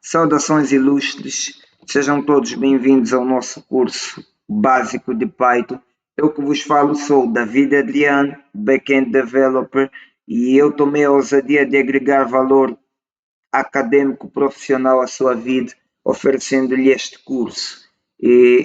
Saudações ilustres, sejam todos bem-vindos ao nosso curso básico de Python. Eu que vos falo sou David Adriano, Backend Developer, e eu tomei a ousadia de agregar valor acadêmico profissional à sua vida, oferecendo-lhe este curso.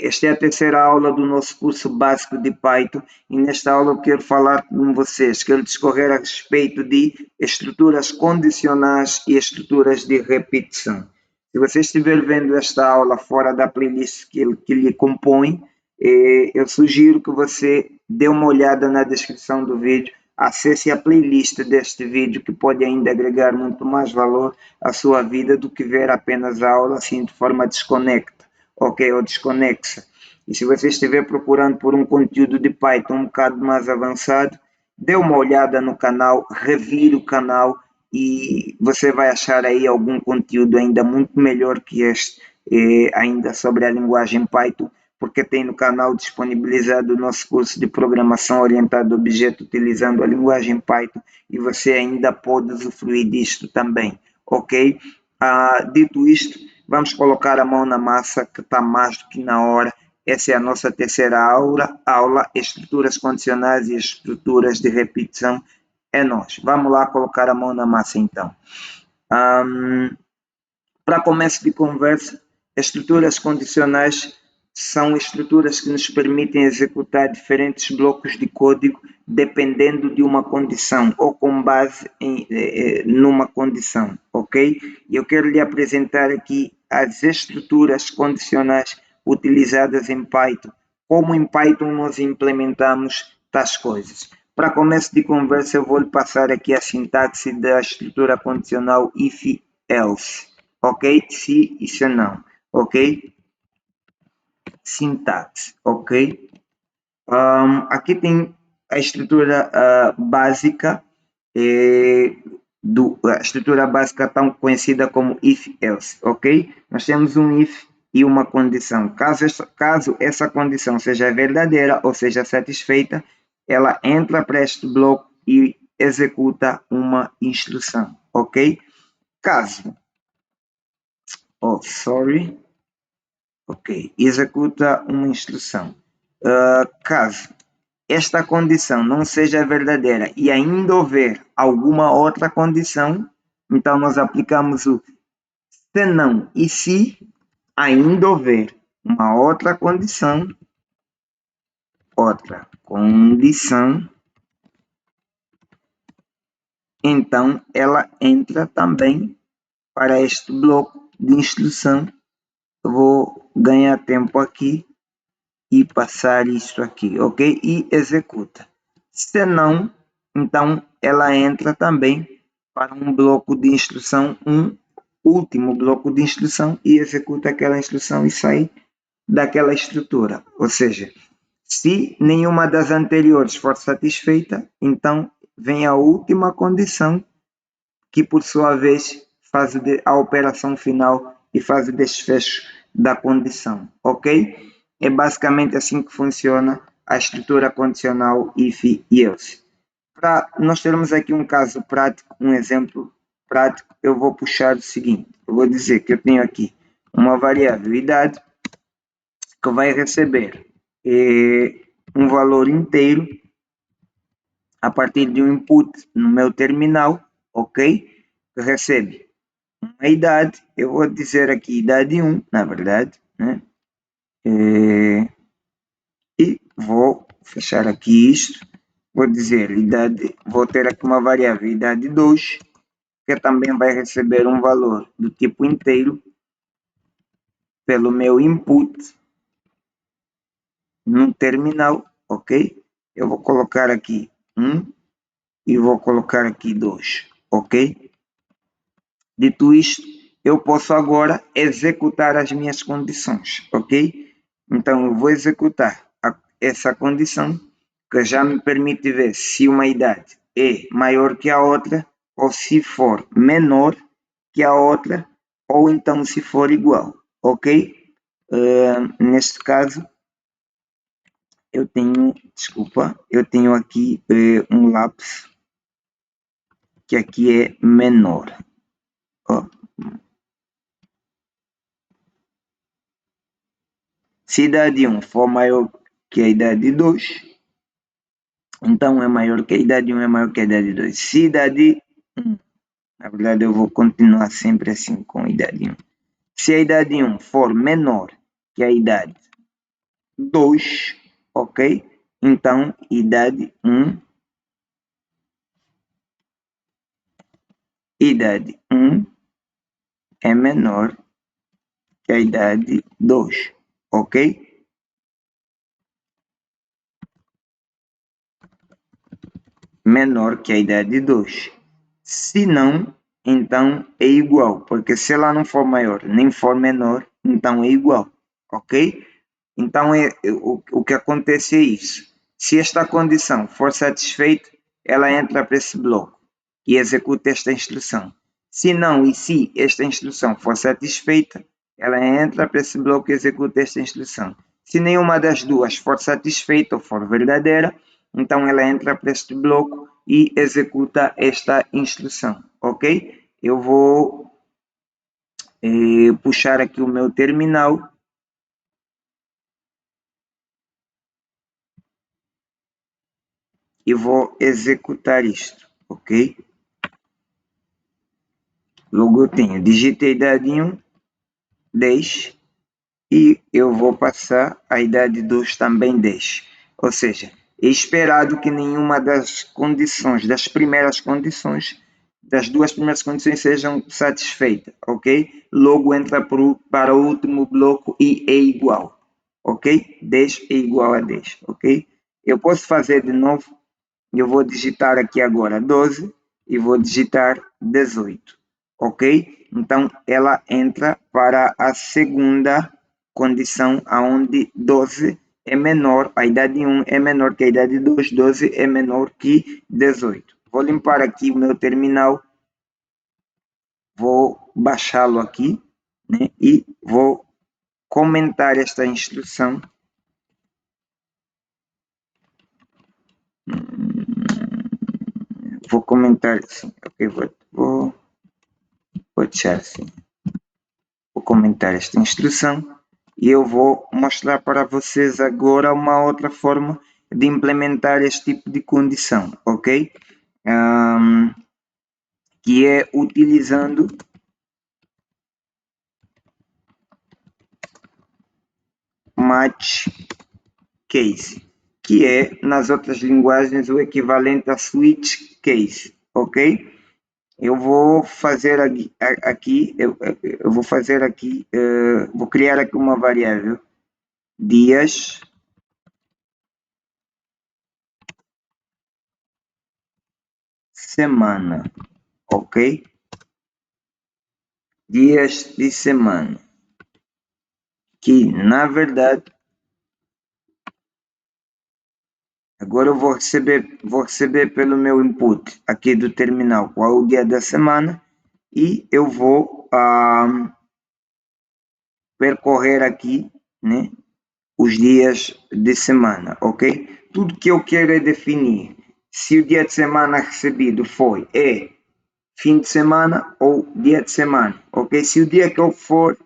Esta é a terceira aula do nosso curso básico de Python e nesta aula eu quero falar com vocês, quero discorrer a respeito de estruturas condicionais e estruturas de repetição. Se você estiver vendo esta aula fora da playlist que lhe compõe, eu sugiro que você dê uma olhada na descrição do vídeo, acesse a playlist deste vídeo que pode ainda agregar muito mais valor à sua vida do que ver apenas a aula assim de forma desconecta, ok? Ou desconexa. E se você estiver procurando por um conteúdo de Python um bocado mais avançado, dê uma olhada no canal, revire o canal e você vai achar aí algum conteúdo ainda muito melhor que este, ainda sobre a linguagem Python, porque tem no canal disponibilizado o nosso curso de programação orientada a objeto utilizando a linguagem Python e você ainda pode usufruir disto também, ok? Dito isto, vamos colocar a mão na massa que está mais do que na hora. Essa é a nossa terceira aula estruturas condicionais e estruturas de repetição. É nós. Vamos lá colocar a mão na massa então. Para começo de conversa, estruturas condicionais são estruturas que nos permitem executar diferentes blocos de código dependendo de uma condição ou com base numa condição, ok? E eu quero lhe apresentar aqui as estruturas condicionais utilizadas em Python, como em Python nós implementamos tais coisas. Para começo de conversa, eu vou lhe passar aqui a sintaxe da estrutura condicional if-else, ok? Se e se não, ok? Sintaxe, ok? Aqui tem a estrutura básica, a estrutura básica tão conhecida como if-else, ok? Nós temos um if e uma condição. Caso essa condição seja verdadeira ou seja satisfeita, ela entra para este bloco e executa uma instrução, ok? Ok, executa uma instrução. Caso esta condição não seja verdadeira e ainda houver alguma outra condição, então nós aplicamos o se não e se ainda houver uma outra condição, então ela entra também para este bloco de instrução. Eu vou ganhar tempo aqui e passar isso aqui, ok? E executa. Se não, então ela entra também para um bloco de instrução, um último bloco de instrução e executa aquela instrução e sai daquela estrutura. Ou seja, se nenhuma das anteriores for satisfeita, então vem a última condição que por sua vez faz a operação final e faz o desfecho da condição, ok? É basicamente assim que funciona a estrutura condicional if e else. Para nós termos aqui um caso prático, um exemplo prático, eu vou puxar o seguinte, eu vou dizer que eu tenho aqui uma variável idade que vai receber um valor inteiro a partir de um input no meu terminal, ok? Que recebe uma idade, eu vou dizer aqui idade 1, na verdade, né? E vou fechar aqui isto, vou dizer idade, vou ter aqui uma variável idade 2, que também vai receber um valor do tipo inteiro pelo meu input no terminal, ok? Eu vou colocar aqui 1 e vou colocar aqui 2, ok? Dito isto, eu posso agora executar as minhas condições, ok? Então, eu vou executar essa condição que já me permite ver se uma idade é maior que a outra ou se for menor que a outra ou então se for igual, ok? Neste caso, eu tenho aqui um lápis que aqui é menor. Se a idade 1 for maior que a idade 2, então é maior que a idade 1, é maior que a idade 2. Se a idade 1, na verdade eu vou continuar sempre assim com a idade 1. Se a idade 1 for menor que a idade 2, ok? Então, idade 1 é menor que a idade 2, ok? Menor que a idade 2. Se não, então é igual, porque se ela não for maior nem for menor, então é igual, ok? Então o que acontece é isso. Se esta condição for satisfeita, ela entra para esse bloco e executa esta instrução. Se não e se esta instrução for satisfeita, ela entra para esse bloco e executa esta instrução. Se nenhuma das duas for satisfeita ou for verdadeira, então ela entra para este bloco e executa esta instrução, ok? Eu vou puxar aqui o meu terminal e vou executar isto, ok? Logo eu tenho, digitei a idade 1, 10, e eu vou passar a idade 2 também 10. Ou seja, é esperado que nenhuma das condições, das duas primeiras condições sejam satisfeitas, ok? Logo entra para o último bloco e é igual, ok? 10 é igual a 10, ok? Eu posso fazer de novo, eu vou digitar aqui agora 12 e vou digitar 18, ok? Então ela entra para a segunda condição aonde 12 é menor, a idade 1 é menor que a idade 2, 12 é menor que 18. Vou limpar aqui o meu terminal, vou baixá-lo aqui, né? E vou comentar esta instrução. Vou comentar assim, ok, vou deixar assim. Vou comentar esta instrução e eu vou mostrar para vocês agora uma outra forma de implementar este tipo de condição, ok? Que é utilizando match case, que é nas outras linguagens o equivalente a switch case, ok? Eu vou fazer aqui, eu vou fazer aqui, vou criar aqui uma variável dias semana, ok? Dias de semana, que na verdade agora eu vou receber pelo meu input aqui do terminal qual é o dia da semana e eu vou percorrer aqui, né, os dias de semana, ok? Tudo que eu quero é definir se o dia de semana recebido foi fim de semana ou dia de semana, ok? Se o dia que eu for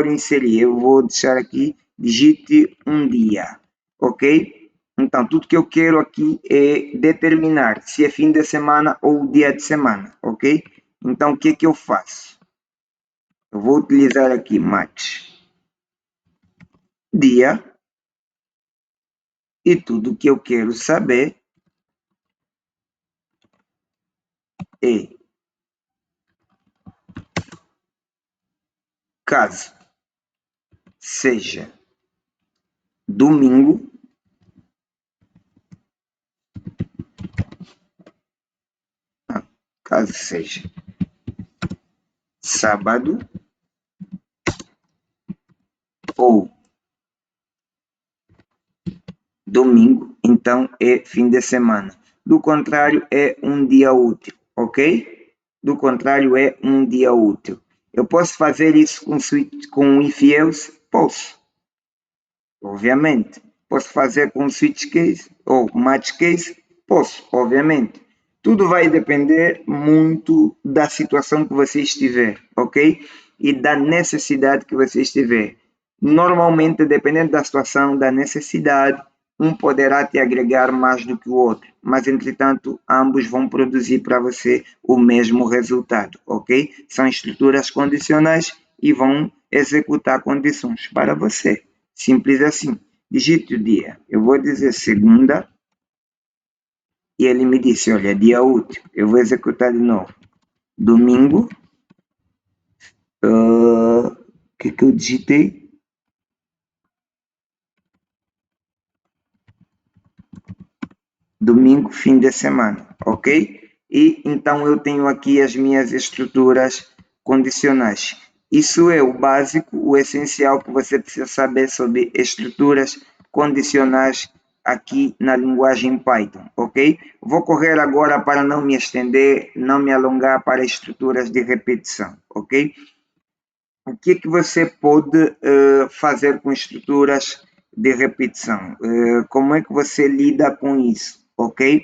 inserir, eu vou deixar aqui, digite um dia, ok? Então, tudo que eu quero aqui é determinar se é fim de semana ou dia de semana, ok? Então, o que é que eu faço? Eu vou utilizar aqui match dia e tudo que eu quero saber é caso seja domingo, caso seja sábado ou domingo, então é fim de semana. Do contrário, é um dia útil, ok? Do contrário, é um dia útil. Eu posso fazer isso com if else? Posso, obviamente. Posso fazer com switch case ou match case? Posso, obviamente. Tudo vai depender muito da situação que você estiver, ok? E da necessidade que você estiver. Normalmente, dependendo da situação, da necessidade, um poderá te agregar mais do que o outro, mas entretanto, ambos vão produzir para você o mesmo resultado, ok? São estruturas condicionais e vão executar condições para você. Simples assim. Digite o dia. Eu vou dizer segunda e ele me disse, olha, dia útil. Eu vou executar de novo. Domingo. O que eu digitei? Domingo, fim de semana, ok? E então eu tenho aqui as minhas estruturas condicionais. Isso é o básico, o essencial que você precisa saber sobre estruturas condicionais aqui na linguagem Python, ok? Vou correr agora para não me estender, não me alongar para estruturas de repetição, ok? O que é que você pode fazer com estruturas de repetição? Como é que você lida com isso, ok?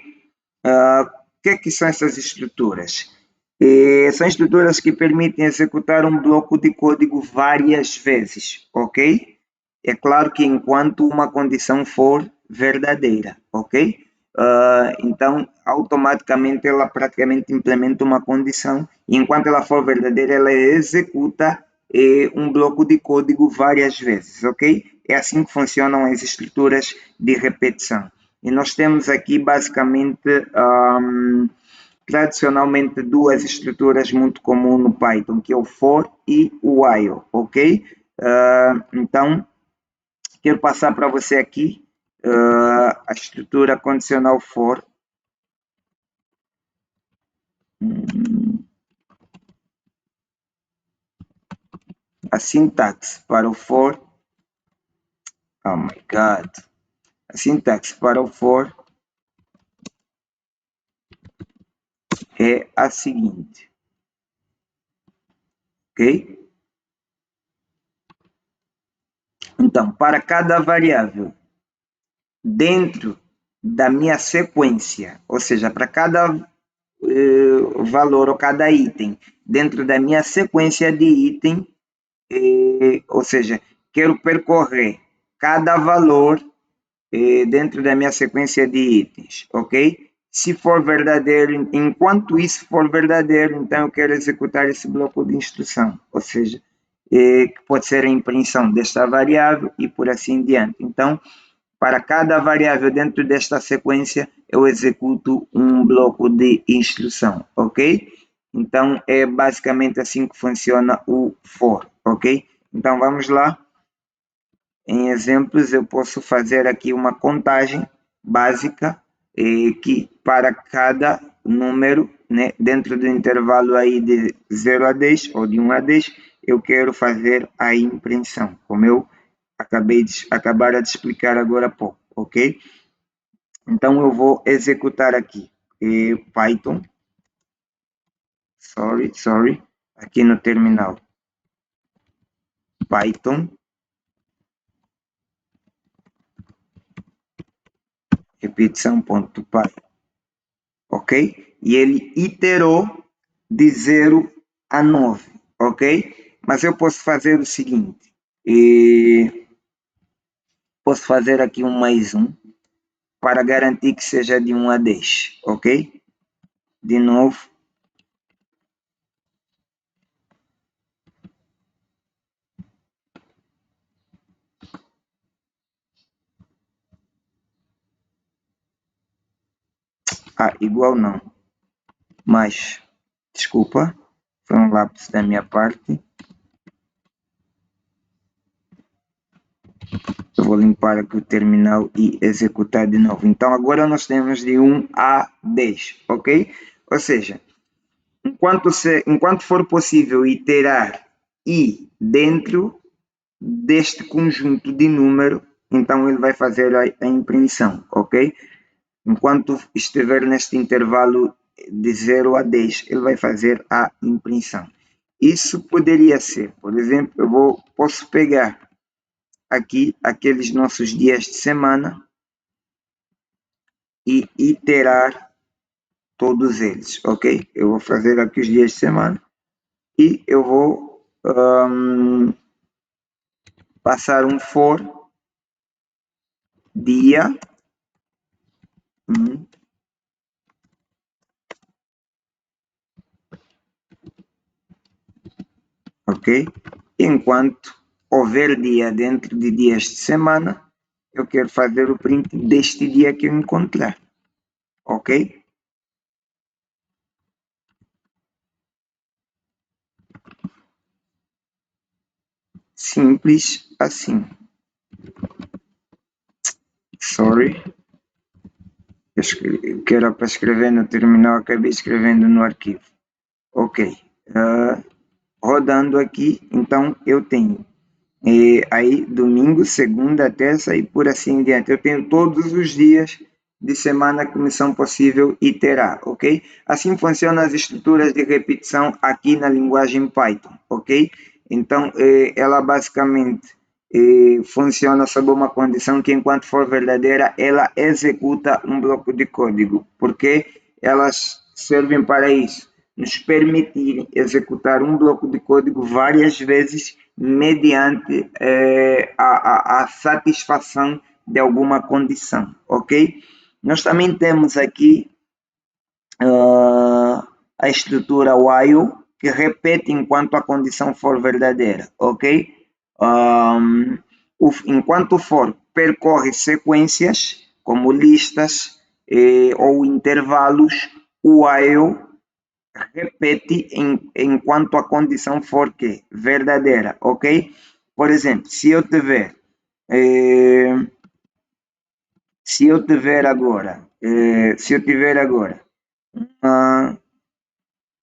O que é que são essas estruturas? São estruturas que permitem executar um bloco de código várias vezes, ok? É claro que enquanto uma condição for verdadeira, ok? Então, automaticamente ela praticamente implementa uma condição e enquanto ela for verdadeira, ela executa um bloco de código várias vezes, ok? É assim que funcionam as estruturas de repetição. E nós temos aqui basicamente, tradicionalmente, duas estruturas muito comuns no Python, que é o for e o while, ok? Então, quero passar para você aqui a estrutura condicional for. A sintaxe para o for. Oh my god. A sintaxe para o for é a seguinte. Ok? Então, para cada variável dentro da minha sequência, ou seja, para cada valor ou cada item dentro da minha sequência de item, ou seja, quero percorrer cada valor dentro da minha sequência de itens, ok? Se for verdadeiro, enquanto isso for verdadeiro, então eu quero executar esse bloco de instrução, ou seja, que pode ser a impressão desta variável e por assim diante. Então, para cada variável dentro desta sequência, eu executo um bloco de instrução, ok? Então, é basicamente assim que funciona o for, ok? Então, vamos lá. Em exemplos, eu posso fazer aqui uma contagem básica que para cada número, né, dentro do intervalo aí de 0 a 10 ou de 1 a 10, eu quero fazer a impressão, como eu acabar de explicar agora há pouco, ok? Então eu vou executar aqui Python, sorry, aqui no terminal, Python, repetição.py, ok? E ele iterou de 0 a 9, ok? Mas eu posso fazer o seguinte, posso fazer aqui um mais um, para garantir que seja de 1 a 10, ok? De novo. Igual não. Mas, desculpa, foi um lápis da minha parte. Eu vou limpar aqui o terminal e executar de novo. Então, agora nós temos de 1 a 10, ok? Ou seja, enquanto for possível iterar i dentro deste conjunto de número, então ele vai fazer a impressão, ok? Enquanto estiver neste intervalo de 0 a 10, ele vai fazer a impressão. Isso poderia ser, por exemplo, posso pegar aqui aqueles nossos dias de semana e iterar todos eles, ok? Eu vou fazer aqui os dias de semana e eu vou passar um for dia ok? Enquanto houver dia dentro de dias de semana, eu quero fazer o print deste dia que eu encontrar, ok? Simples assim. Sorry. Que era para escrever no terminal, acabei escrevendo no arquivo. Ok. Rodando aqui, então eu tenho aí domingo, segunda, terça e por assim em diante. Eu tenho todos os dias de semana que me são possível iterar, ok? Assim funcionam as estruturas de repetição aqui na linguagem Python, ok? Então, ela basicamente funciona sob uma condição que, enquanto for verdadeira, ela executa um bloco de código, porque elas servem para isso, nos permitir executar um bloco de código várias vezes mediante a satisfação de alguma condição, ok? Nós também temos aqui a estrutura while, que repete enquanto a condição for verdadeira, ok? Enquanto for, percorre sequências, como listas ou intervalos, o while repete enquanto a condição for que verdadeira, ok? Por exemplo, se eu tiver agora,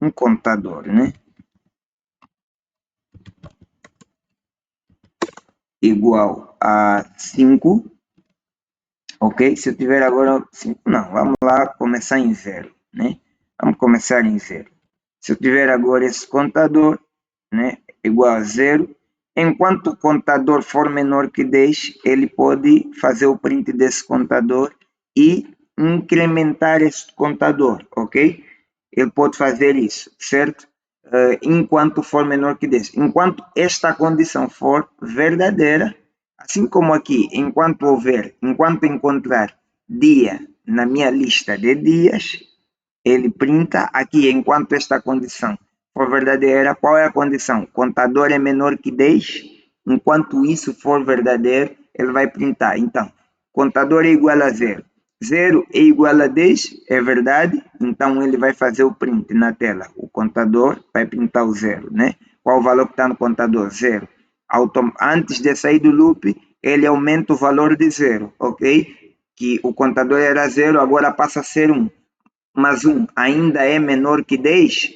um contador, né? Igual a 5, ok? Se eu tiver agora 5, não, vamos lá começar em 0, né? Vamos começar em 0. Se eu tiver agora esse contador, né, igual a 0, enquanto o contador for menor que 10, ele pode fazer o print desse contador e incrementar esse contador, ok? Ele pode fazer isso, certo? Enquanto for menor que 10. Enquanto esta condição for verdadeira, assim como aqui, enquanto encontrar dia na minha lista de dias, ele printa aqui, enquanto esta condição for verdadeira, qual é a condição? Contador é menor que 10, enquanto isso for verdadeiro, ele vai printar. Então, contador é igual a 0. 0 é igual a 10, é verdade, então ele vai fazer o print na tela. O contador vai printar o 0, né? Qual o valor que está no contador? 0. Antes de sair do loop, ele aumenta o valor de 0, ok? Que o contador era 0, agora passa a ser 1. Mas 1 ainda é menor que 10?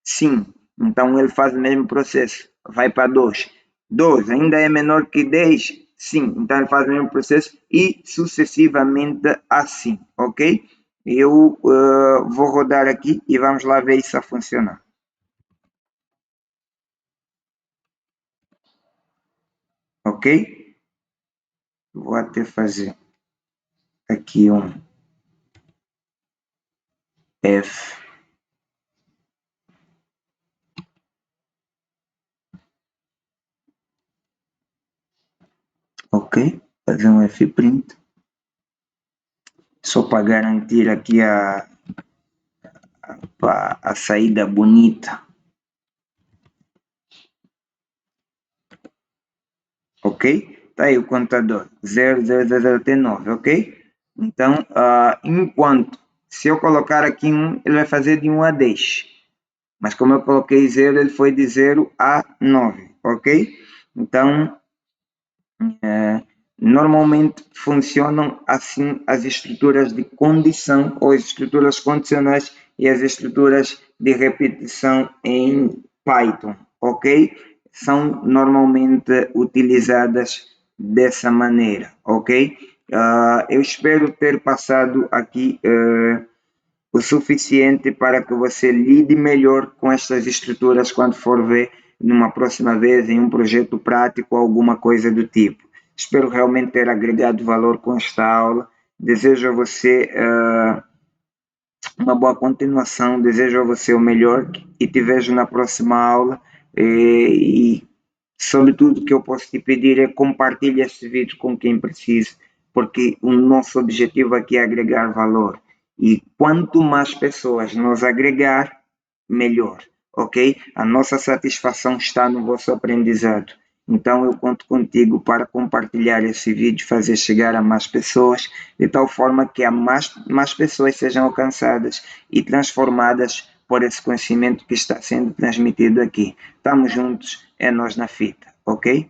Sim. Então ele faz o mesmo processo. Vai para 2. 2 ainda é menor que 10? Sim. Então ele faz o mesmo processo e sucessivamente assim. Ok? Eu vou rodar aqui e vamos lá ver isso a funcionar. Ok? Vou até fazer aqui um F. Ok? Fazer um Fprint. Só para garantir aqui a saída bonita. Ok? Está aí o contador, 000 até 9, ok? Então, enquanto, se eu colocar aqui 1, ele vai fazer de 1 a 10. Mas como eu coloquei 0, ele foi de 0 a 9, ok? Então, normalmente funcionam assim as estruturas de condição ou as estruturas condicionais e as estruturas de repetição em Python, ok? São normalmente utilizadas dessa maneira, ok? Eu espero ter passado aqui o suficiente para que você lide melhor com estas estruturas quando for ver numa próxima vez em um projeto prático ou alguma coisa do tipo. Espero realmente ter agregado valor com esta aula. Desejo a você uma boa continuação, desejo a você o melhor e te vejo na próxima aula. E Sobretudo, o que eu posso te pedir é compartilhe esse vídeo com quem precisa, porque o nosso objetivo aqui é agregar valor. E quanto mais pessoas nos agregar, melhor, ok? A nossa satisfação está no vosso aprendizado. Então eu conto contigo para compartilhar esse vídeo, fazer chegar a mais pessoas, de tal forma que mais pessoas sejam alcançadas e transformadas por esse conhecimento que está sendo transmitido aqui. Estamos juntos, é nós na fita, ok?